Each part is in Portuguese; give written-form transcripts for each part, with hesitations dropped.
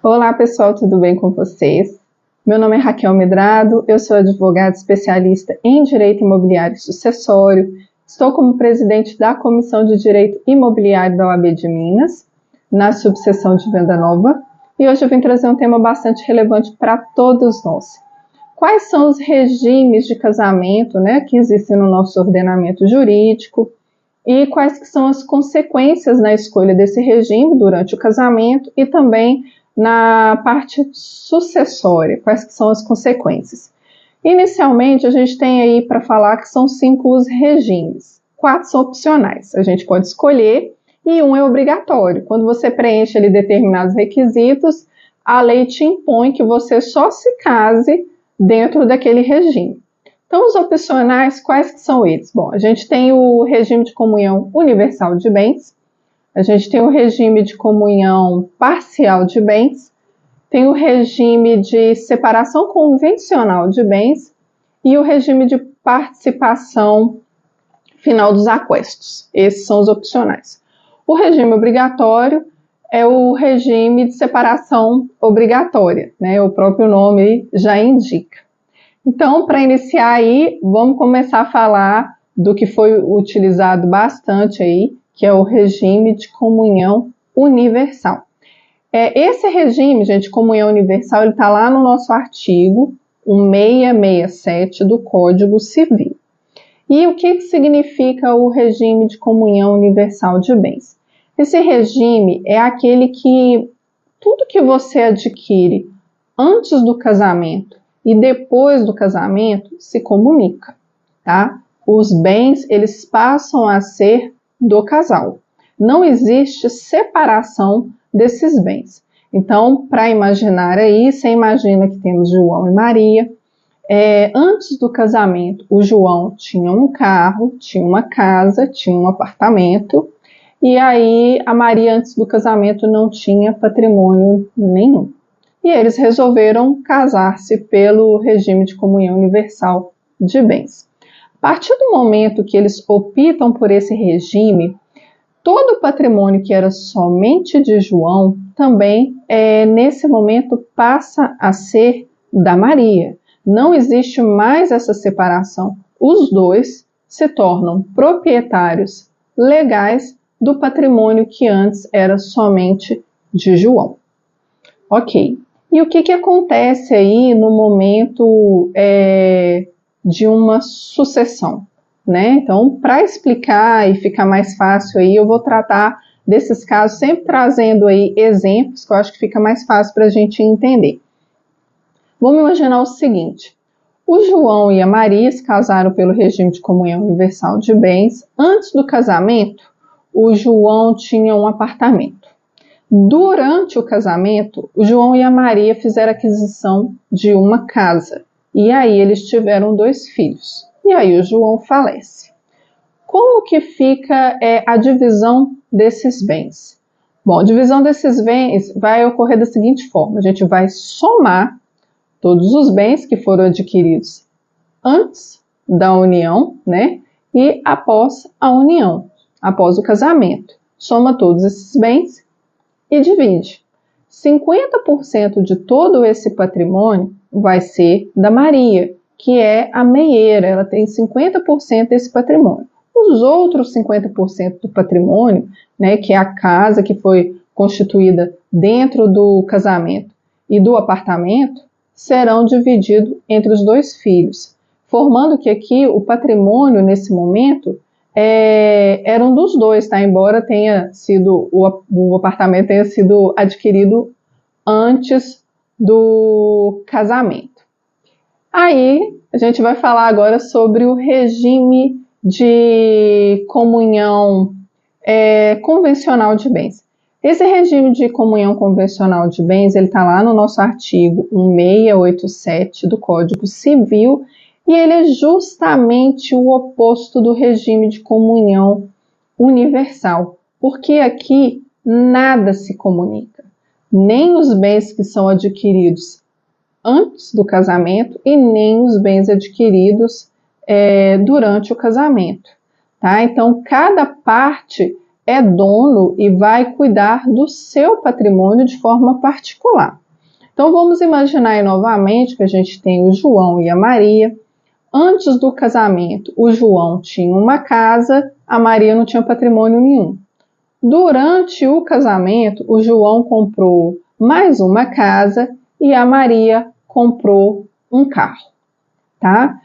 Olá pessoal, tudo bem com vocês? Meu nome é Raquel Medrado, eu sou advogada especialista em Direito Imobiliário e Sucessório, estou como presidente da Comissão de Direito Imobiliário da OAB de Minas, na subseção de Venda Nova, e hoje eu vim trazer um tema bastante relevante para todos nós. Quais são os regimes de casamento, que existem no nosso ordenamento jurídico e quais que são as consequências na escolha desse regime durante o casamento e também na parte sucessória, quais que são as consequências. Inicialmente, a gente tem aí para falar que são 5 os regimes, 4 são opcionais, a gente pode escolher e um é obrigatório. Quando você preenche ali determinados requisitos, a lei te impõe que você só se case dentro daquele regime. Então, os opcionais, quais que são eles? Bom, a gente tem o regime de comunhão universal de bens, a gente tem o regime de comunhão parcial de bens, tem o regime de separação convencional de bens e o regime de participação final dos aquestos. Esses são os opcionais. O regime obrigatório é o regime de separação obrigatória, o próprio nome já indica. Então, para iniciar aí, vamos começar a falar do que foi utilizado bastante aí, que é o regime de comunhão universal. Esse regime, gente, de comunhão universal, ele está lá no nosso artigo 1667 do Código Civil. E o que significa o regime de comunhão universal de bens? Esse regime é aquele que tudo que você adquire antes do casamento e depois do casamento se comunica, tá? Os bens, eles passam a ser do casal. Não existe separação desses bens. Então, para imaginar aí, você imagina que temos João e Maria. Antes do casamento, o João tinha um carro, tinha uma casa, tinha um apartamento, e aí a Maria, antes do casamento, não tinha patrimônio nenhum. E eles resolveram casar-se pelo regime de comunhão universal de bens. A partir do momento que eles optam por esse regime, todo o patrimônio que era somente de João também, nesse momento, passa a ser da Maria. Não existe mais essa separação. Os dois se tornam proprietários legais do patrimônio que antes era somente de João. Ok. E o que acontece aí no momento de uma sucessão? Então, para explicar e ficar mais fácil aí, eu vou tratar desses casos, sempre trazendo aí exemplos, que eu acho que fica mais fácil para a gente entender. Vamos imaginar o seguinte: o João e a Maria se casaram pelo regime de comunhão universal de bens. Antes do casamento, o João tinha um apartamento. Durante o casamento, o João e a Maria fizeram aquisição de uma casa. E aí eles tiveram 2 filhos. E aí o João falece. Como que fica a divisão desses bens? Bom, a divisão desses bens vai ocorrer da seguinte forma: a gente vai somar todos os bens que foram adquiridos antes da união, e após a união, após o casamento. Soma todos esses bens e divide. 50% de todo esse patrimônio vai ser da Maria, que é a meieira, ela tem 50% desse patrimônio. Os outros 50% do patrimônio, que é a casa que foi constituída dentro do casamento e do apartamento, serão divididos entre os 2 filhos, formando que aqui o patrimônio, nesse momento, era um dos 2, tá? Embora tenha sido, o apartamento tenha sido adquirido antes do casamento. Aí, a gente vai falar agora sobre o regime de comunhão convencional de bens. Esse regime de comunhão convencional de bens, ele está lá no nosso artigo 1687 do Código Civil, e ele é justamente o oposto do regime de comunhão universal, porque aqui nada se comunica, nem os bens que são adquiridos antes do casamento e nem os bens adquiridos durante o casamento. Tá? Então, cada parte é dono e vai cuidar do seu patrimônio de forma particular. Então vamos imaginar aí novamente que a gente tem o João e a Maria. Antes do casamento, o João tinha uma casa, a Maria não tinha patrimônio nenhum. Durante o casamento, o João comprou mais uma casa e a Maria comprou um carro, tá?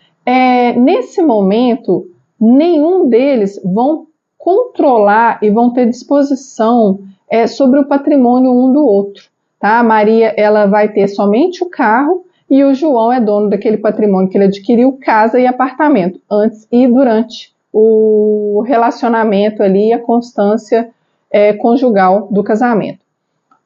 Nesse momento, nenhum deles vão controlar e vão ter disposição sobre o patrimônio um do outro, tá? A Maria, ela vai ter somente o carro e o João é dono daquele patrimônio que ele adquiriu, casa e apartamento, antes e durante o relacionamento ali, a constância conjugal do casamento.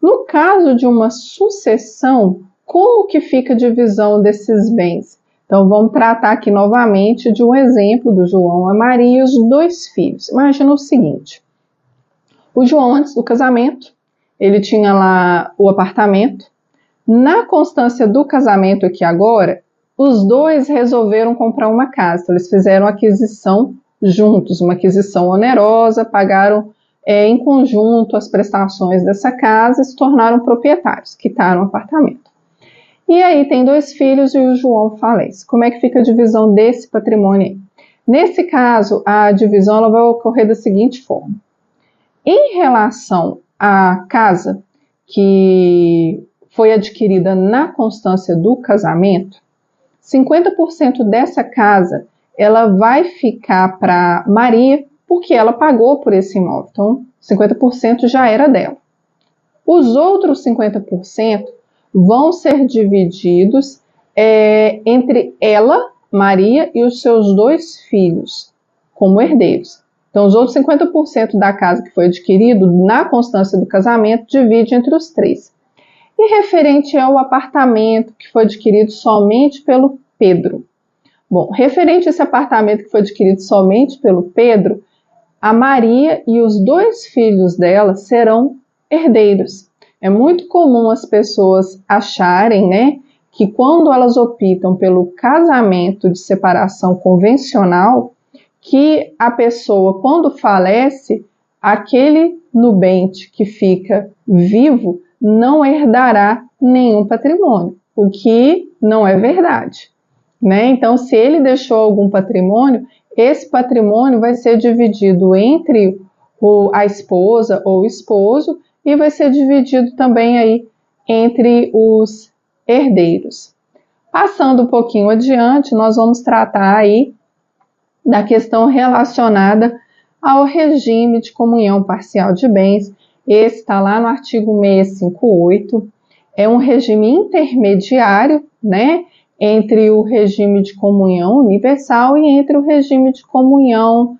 No caso de uma sucessão, como que fica a divisão desses bens? Então, vamos tratar aqui novamente de um exemplo do João, a Maria e os dois filhos. Imagina o seguinte, o João, antes do casamento, ele tinha lá o apartamento. Na constância do casamento aqui agora, os dois resolveram comprar uma casa. Então, eles fizeram aquisição juntos, uma aquisição onerosa, pagaram em conjunto as prestações dessa casa e se tornaram proprietários, quitaram o apartamento. E aí tem dois filhos e o João falece. Como é que fica a divisão desse patrimônio aí? Nesse caso, a divisão ela vai ocorrer da seguinte forma. Em relação à casa que foi adquirida na constância do casamento, 50% dessa casa ela vai ficar para Maria, porque ela pagou por esse imóvel. Então, 50% já era dela. Os outros 50% vão ser divididos entre ela, Maria, e os seus dois filhos, como herdeiros. Então, os outros 50% da casa que foi adquirido na constância do casamento divide entre os três. E referente ao apartamento que foi adquirido somente pelo Pedro. Bom, referente a esse apartamento que foi adquirido somente pelo Pedro, a Maria e os dois filhos dela serão herdeiros. É muito comum as pessoas acharem, né, que quando elas optam pelo casamento de separação convencional, que a pessoa, quando falece, aquele nubente que fica vivo não herdará nenhum patrimônio, o que não é verdade, né? Então, se ele deixou algum patrimônio, esse patrimônio vai ser dividido entre a esposa ou o esposo e vai ser dividido também aí entre os herdeiros. Passando um pouquinho adiante, nós vamos tratar aí da questão relacionada ao regime de comunhão parcial de bens. Esse está lá no artigo 658. É um regime intermediário, né, entre o regime de comunhão universal e entre o regime de comunhão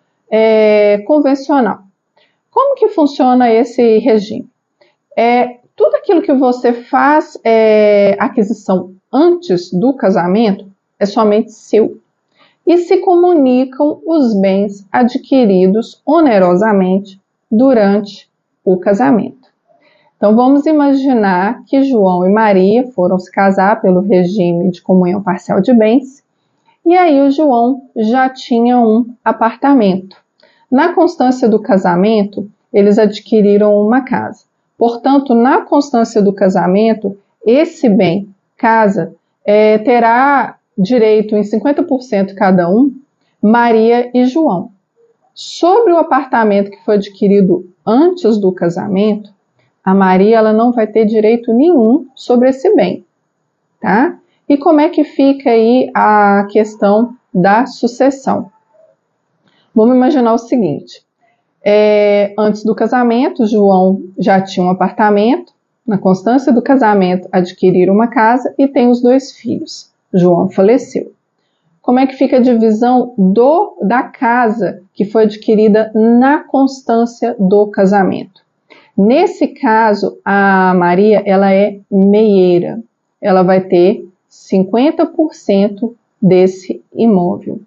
convencional. Como que funciona esse regime? Tudo aquilo que você faz aquisição antes do casamento é somente seu. E se comunicam os bens adquiridos onerosamente durante o casamento. Então, vamos imaginar que João e Maria foram se casar pelo regime de comunhão parcial de bens, e aí o João já tinha um apartamento. Na constância do casamento, eles adquiriram uma casa. Portanto, na constância do casamento, esse bem, casa, terá direito em 50% cada um, Maria e João. Sobre o apartamento que foi adquirido antes do casamento, a Maria ela não vai ter direito nenhum sobre esse bem, tá? E como é que fica aí a questão da sucessão? Vamos imaginar o seguinte, antes do casamento, João já tinha um apartamento, na constância do casamento adquiriram uma casa e tem os dois filhos. João faleceu. Como é que fica a divisão da casa que foi adquirida na constância do casamento? Nesse caso, a Maria ela é meieira. Ela vai ter 50% desse imóvel.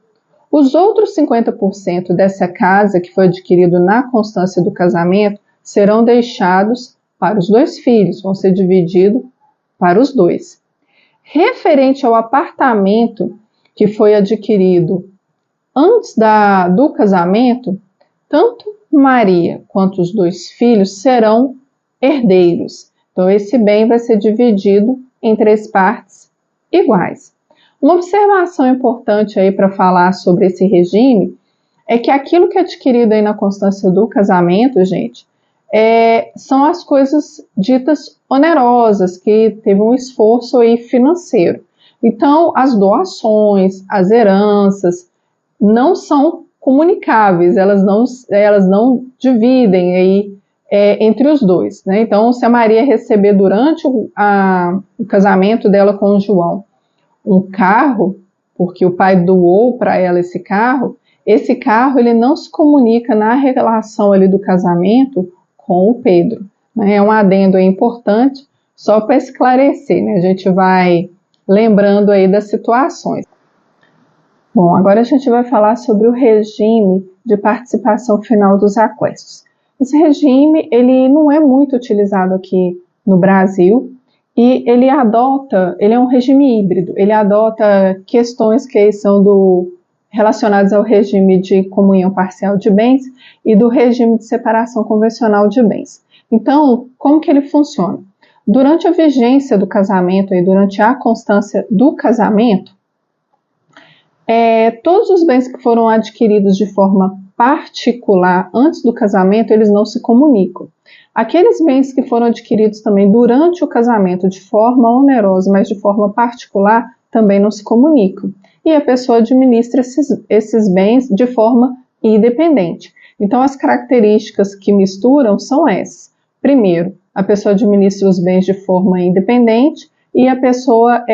Os outros 50% dessa casa que foi adquirido na constância do casamento serão deixados para os dois filhos, vão ser divididos para os dois. Referente ao apartamento que foi adquirido antes do casamento, tanto Maria quanto os 2 filhos serão herdeiros. Então, esse bem vai ser dividido em 3 partes iguais. Uma observação importante aí para falar sobre esse regime é que aquilo que é adquirido aí na constância do casamento, gente, são as coisas ditas onerosas, que teve um esforço aí financeiro. Então, as doações, as heranças, não são comunicáveis, elas não dividem aí entre os dois, né? Então, se a Maria receber durante o casamento dela com o João um carro, porque o pai doou para ela esse carro ele não se comunica na relação ali do casamento com o Pedro, né? É um adendo aí importante, só para esclarecer, né? A gente vai lembrando aí das situações. Bom, agora a gente vai falar sobre o regime de participação final dos aquestos. Esse regime, ele não é muito utilizado aqui no Brasil e ele é um regime híbrido, ele adota questões que são relacionadas ao regime de comunhão parcial de bens e do regime de separação convencional de bens. Então, como que ele funciona? Durante a vigência do casamento e durante a constância do casamento, todos os bens que foram adquiridos de forma particular antes do casamento, eles não se comunicam. Aqueles bens que foram adquiridos também durante o casamento de forma onerosa, mas de forma particular, também não se comunicam. E a pessoa administra esses bens de forma independente. Então, as características que misturam são essas. Primeiro, a pessoa administra os bens de forma independente e a pessoa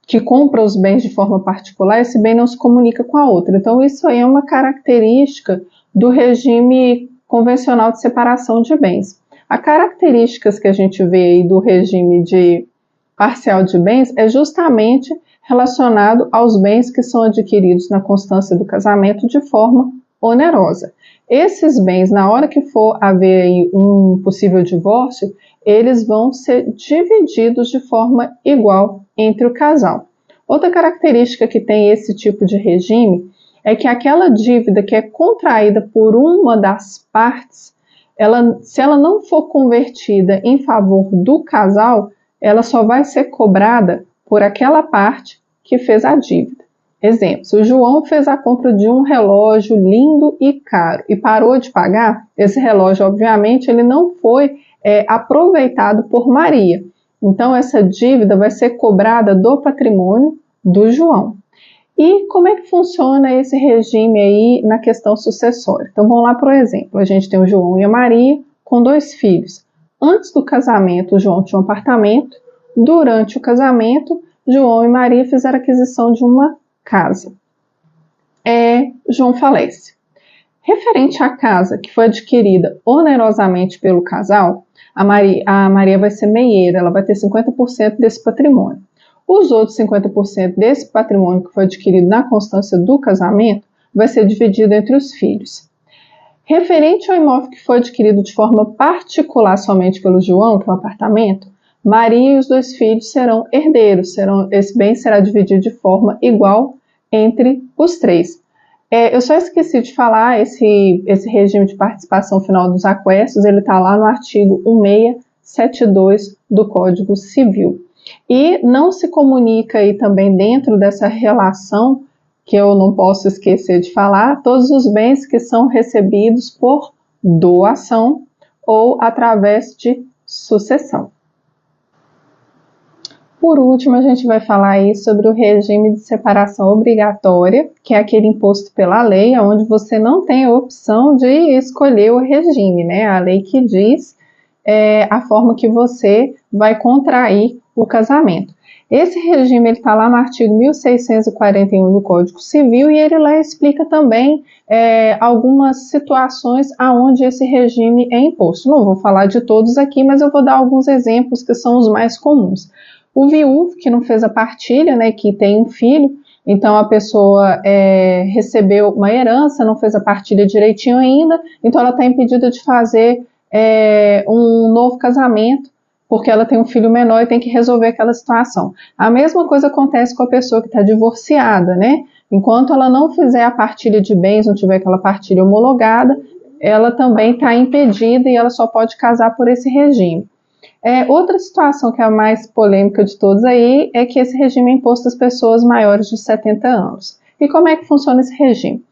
que compra os bens de forma particular, esse bem não se comunica com a outra. Então, isso aí é uma característica do regime convencional de separação de bens. As características que a gente vê aí do regime de parcial de bens é justamente relacionado aos bens que são adquiridos na constância do casamento de forma onerosa. Esses bens, na hora que for haver aí um possível divórcio, eles vão ser divididos de forma igual entre o casal. Outra característica que tem esse tipo de regime é que aquela dívida que é contraída por uma das partes, se ela não for convertida em favor do casal, ela só vai ser cobrada por aquela parte que fez a dívida. Exemplo, se o João fez a compra de um relógio lindo e caro e parou de pagar, esse relógio, obviamente, ele não foi aproveitado por Maria. Então, essa dívida vai ser cobrada do patrimônio do João. E como é que funciona esse regime aí na questão sucessória? Então, vamos lá para o exemplo. A gente tem o João e a Maria com 2 filhos. Antes do casamento, o João tinha um apartamento. Durante o casamento, João e Maria fizeram aquisição de uma casa. João falece. Referente à casa que foi adquirida onerosamente pelo casal, a Maria vai ser meieira, ela vai ter 50% desse patrimônio. Os outros 50% desse patrimônio que foi adquirido na constância do casamento vai ser dividido entre os filhos. Referente ao imóvel que foi adquirido de forma particular somente pelo João, que é o apartamento, Maria e os 2 filhos serão herdeiros, esse bem será dividido de forma igual entre os 3. Eu só esqueci de falar, esse regime de participação final dos aquestos, ele está lá no artigo 1672 do Código Civil. E não se comunica aí também dentro dessa relação, que eu não posso esquecer de falar, todos os bens que são recebidos por doação ou através de sucessão. Por último, a gente vai falar aí sobre o regime de separação obrigatória, que é aquele imposto pela lei, onde você não tem a opção de escolher o regime, né? A lei que diz a forma que você vai contrair o casamento. Esse regime está lá no artigo 1641 do Código Civil e ele lá explica também algumas situações onde esse regime é imposto. Não vou falar de todos aqui, mas eu vou dar alguns exemplos que são os mais comuns. O viúvo, que não fez a partilha, né, que tem um filho, então a pessoa recebeu uma herança, não fez a partilha direitinho ainda, então ela está impedida de fazer um novo casamento, porque ela tem um filho menor e tem que resolver aquela situação. A mesma coisa acontece com a pessoa que está divorciada, né? Enquanto ela não fizer a partilha de bens, não tiver aquela partilha homologada, ela também está impedida e ela só pode casar por esse regime. Outra situação que é a mais polêmica de todas aí é que esse regime é imposto às pessoas maiores de 70 anos. E como é que funciona esse regime?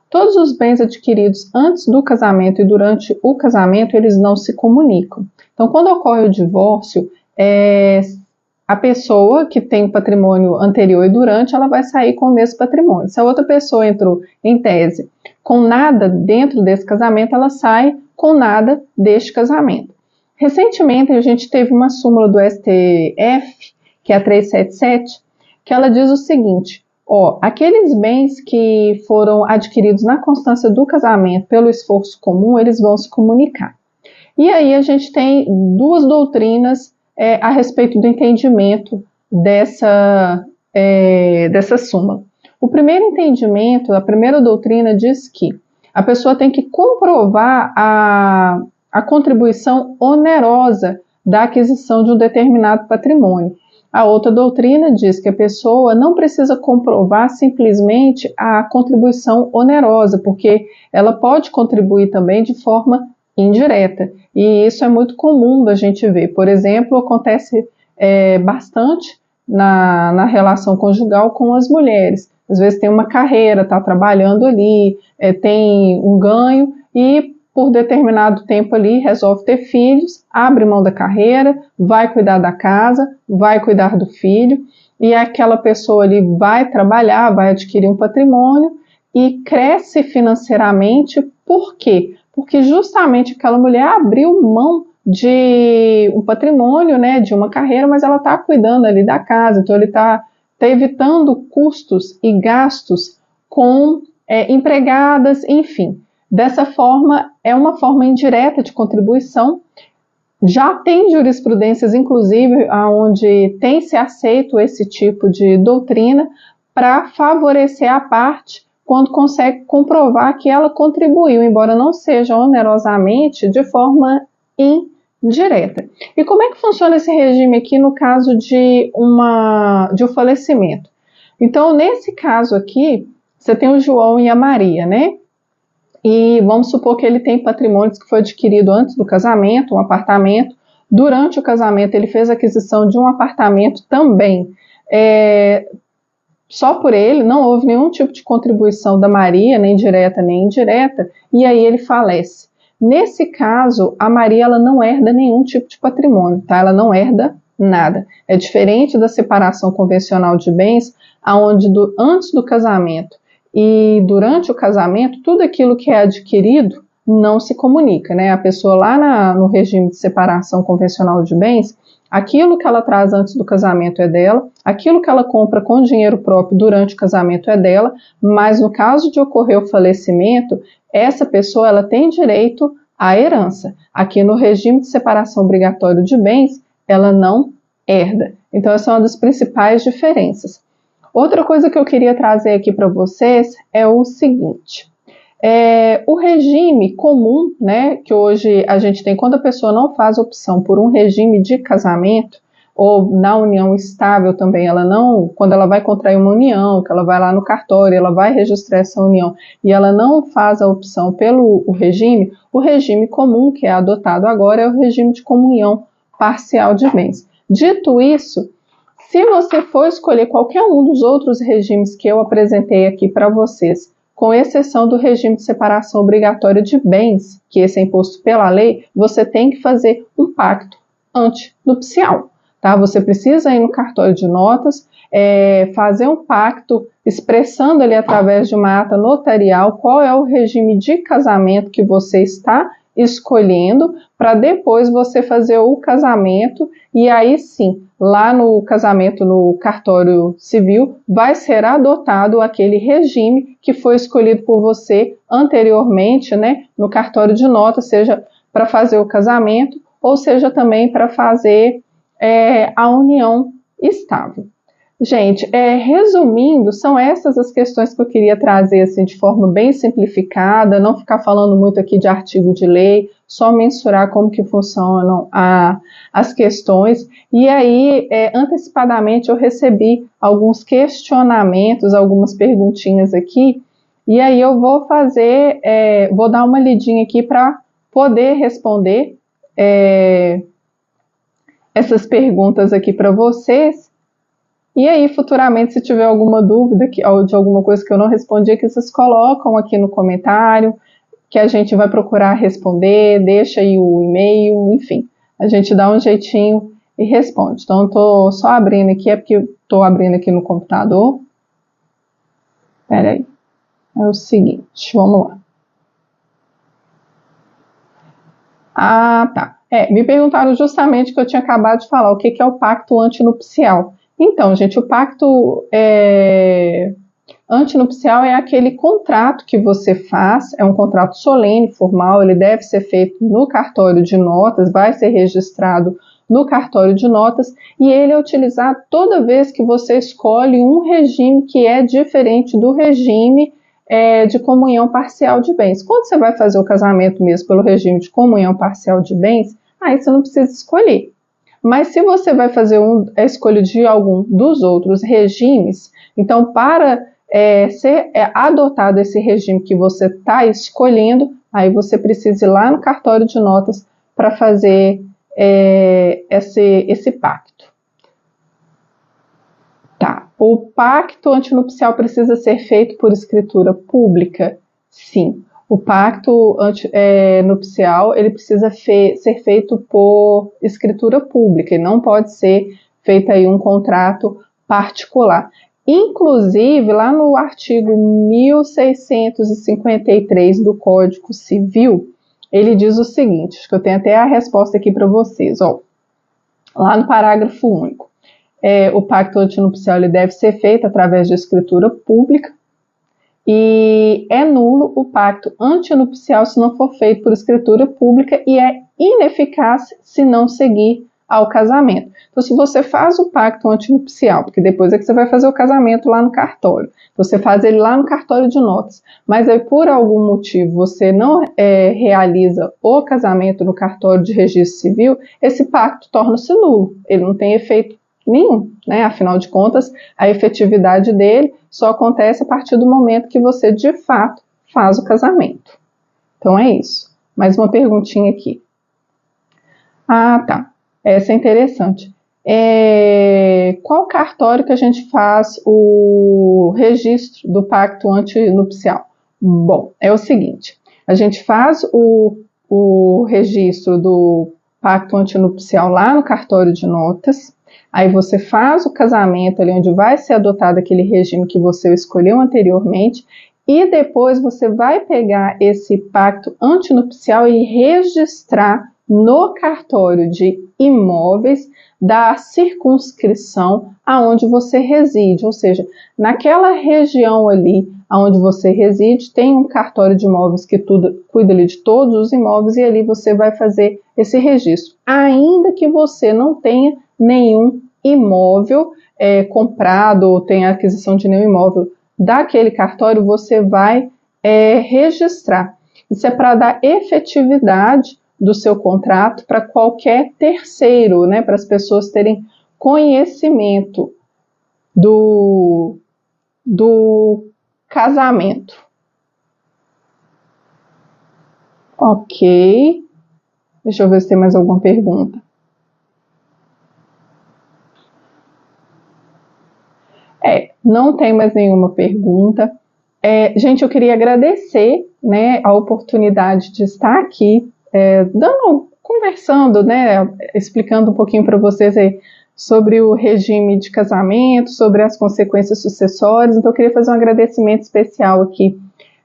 Todos os bens adquiridos antes do casamento e durante o casamento, eles não se comunicam. Então, quando ocorre o divórcio, a pessoa que tem o patrimônio anterior e durante, ela vai sair com o mesmo patrimônio. Se a outra pessoa entrou, em tese, com nada dentro desse casamento, ela sai com nada deste casamento. Recentemente, a gente teve uma súmula do STF, que é a 377, que ela diz o seguinte: aqueles bens que foram adquiridos na constância do casamento pelo esforço comum, eles vão se comunicar. E aí a gente tem duas doutrinas a respeito do entendimento dessa súmula. O primeiro entendimento, a primeira doutrina diz que a pessoa tem que comprovar a contribuição onerosa da aquisição de um determinado patrimônio. A outra doutrina diz que a pessoa não precisa comprovar simplesmente a contribuição onerosa, porque ela pode contribuir também de forma indireta. E isso é muito comum da gente ver. Por exemplo, acontece bastante na relação conjugal com as mulheres. Às vezes tem uma carreira, está trabalhando ali, tem um ganho e por determinado tempo ali resolve ter filhos, abre mão da carreira, vai cuidar da casa, vai cuidar do filho, e aquela pessoa ali vai trabalhar, vai adquirir um patrimônio e cresce financeiramente. Por quê? Porque justamente aquela mulher abriu mão de um patrimônio, né, de uma carreira, mas ela está cuidando ali da casa, então ele está evitando custos e gastos com empregadas, enfim. Dessa forma, é uma forma indireta de contribuição. Já tem jurisprudências, inclusive, onde tem se aceito esse tipo de doutrina para favorecer a parte quando consegue comprovar que ela contribuiu, embora não seja onerosamente, de forma indireta. E como é que funciona esse regime aqui no caso de um falecimento? Então, nesse caso aqui, você tem o João e a Maria, né? E vamos supor que ele tem patrimônios que foi adquirido antes do casamento, um apartamento. Durante o casamento, ele fez a aquisição de um apartamento também. Só por ele, não houve nenhum tipo de contribuição da Maria, nem direta nem indireta, e aí ele falece. Nesse caso, a Maria ela não herda nenhum tipo de patrimônio, tá? Ela não herda nada. É diferente da separação convencional de bens, onde antes do casamento e durante o casamento, tudo aquilo que é adquirido não se comunica, né? A pessoa lá no regime de separação convencional de bens, aquilo que ela traz antes do casamento é dela, aquilo que ela compra com dinheiro próprio durante o casamento é dela, mas no caso de ocorrer o falecimento, essa pessoa ela tem direito à herança. Aqui no regime de separação obrigatório de bens, ela não herda. Então essa é uma das principais diferenças. Outra coisa que eu queria trazer aqui para vocês é o seguinte: o regime comum, né, que hoje a gente tem quando a pessoa não faz opção por um regime de casamento, ou na união estável também, quando ela vai contrair uma união, que ela vai lá no cartório, ela vai registrar essa união e ela não faz a opção pelo o regime comum que é adotado agora é o regime de comunhão parcial de bens. Dito isso, se você for escolher qualquer um dos outros regimes que eu apresentei aqui para vocês, com exceção do regime de separação obrigatória de bens, que esse é imposto pela lei, você tem que fazer um pacto antinupcial, tá? Você precisa ir no cartório de notas, fazer um pacto expressando ali através de uma ata notarial qual é o regime de casamento que você está escolhendo, para depois você fazer o casamento e aí sim, lá no casamento no cartório civil, vai ser adotado aquele regime que foi escolhido por você anteriormente, né, no cartório de notas, seja para fazer o casamento ou seja também para fazer a união estável. Gente, resumindo, são essas as questões que eu queria trazer assim, de forma bem simplificada, não ficar falando muito aqui de artigo de lei, só mensurar como que funcionam as questões. E aí, antecipadamente, eu recebi alguns questionamentos, algumas perguntinhas aqui, e aí eu vou fazer, vou dar uma lidinha aqui para poder responder essas perguntas aqui para vocês. E aí, futuramente, se tiver alguma dúvida ou de alguma coisa que eu não respondi, que vocês colocam aqui no comentário, que a gente vai procurar responder, deixa aí o e-mail, enfim, a gente dá um jeitinho e responde. Então, eu estou só abrindo aqui, é porque eu estou abrindo aqui no computador. Espera aí. É o seguinte, vamos lá. Ah, tá. Me perguntaram justamente que eu tinha acabado de falar, o que é o pacto antinupcial. Então, gente, o pacto antinupcial é aquele contrato que você faz, é um contrato solene, formal, ele deve ser feito no cartório de notas, vai ser registrado no cartório de notas, e ele é utilizado toda vez que você escolhe um regime que é diferente do regime de comunhão parcial de bens. Quando você vai fazer o casamento mesmo pelo regime de comunhão parcial de bens, aí você não precisa escolher. Mas se você vai fazer a escolha de algum dos outros regimes, então para ser adotado esse regime que você está escolhendo, aí você precisa ir lá no cartório de notas para fazer esse pacto. Tá. O pacto antinupcial precisa ser feito por escritura pública? Sim. O pacto nupcial ele precisa ser feito por escritura pública e não pode ser feito aí um contrato particular. Inclusive, lá no artigo 1653 do Código Civil, ele diz o seguinte, acho que eu tenho até a resposta aqui para vocês, ó, lá no parágrafo único. O pacto antinupcial ele deve ser feito através de escritura pública e é nulo o pacto antinupcial se não for feito por escritura pública e é ineficaz se não seguir ao casamento. Então, se você faz o pacto antinupcial, porque depois é que você vai fazer o casamento lá no cartório, você faz ele lá no cartório de notas, mas aí por algum motivo você não realiza o casamento no cartório de registro civil, esse pacto torna-se nulo, ele não tem efeito nenhum, né? Afinal de contas, a efetividade dele só acontece a partir do momento que você, de fato, faz o casamento. Então, é isso. Mais uma perguntinha aqui. Ah, tá. Essa é interessante. Qual cartório que a gente faz o registro do pacto antinupcial? Bom, é o seguinte. A gente faz o registro do pacto antinupcial lá no cartório de notas. Aí você faz o casamento ali onde vai ser adotado aquele regime que você escolheu anteriormente e depois você vai pegar esse pacto antinupcial e registrar no cartório de imóveis da circunscrição aonde você reside, ou seja, naquela região ali aonde você reside tem um cartório de imóveis que cuida ali de todos os imóveis e ali você vai fazer esse registro, ainda que você não tenha nenhum imóvel comprado ou tenha aquisição de nenhum imóvel daquele cartório, você vai registrar. Isso é para dar efetividade do seu contrato para qualquer terceiro, né, para as pessoas terem conhecimento do casamento. Ok. Deixa eu ver se tem mais alguma pergunta. Não tem mais nenhuma pergunta. Gente, eu queria agradecer, né, a oportunidade de estar aqui, conversando, né, explicando um pouquinho para vocês aí sobre o regime de casamento, sobre as consequências sucessórias. Então, eu queria fazer um agradecimento especial aqui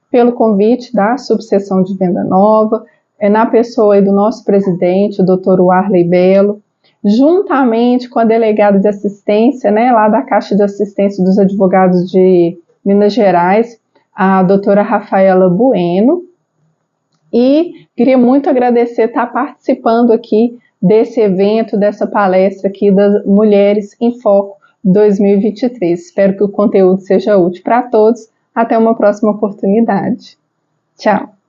pelo convite da subseção de Venda Nova, na pessoa aí do nosso presidente, o Dr. Warley Belo, juntamente com a delegada de assistência, né, lá da Caixa de Assistência dos Advogados de Minas Gerais, a doutora Rafaela Bueno, e queria muito agradecer estar participando aqui desse evento, dessa palestra aqui das Mulheres em Foco 2023. Espero que o conteúdo seja útil para todos. Até uma próxima oportunidade. Tchau!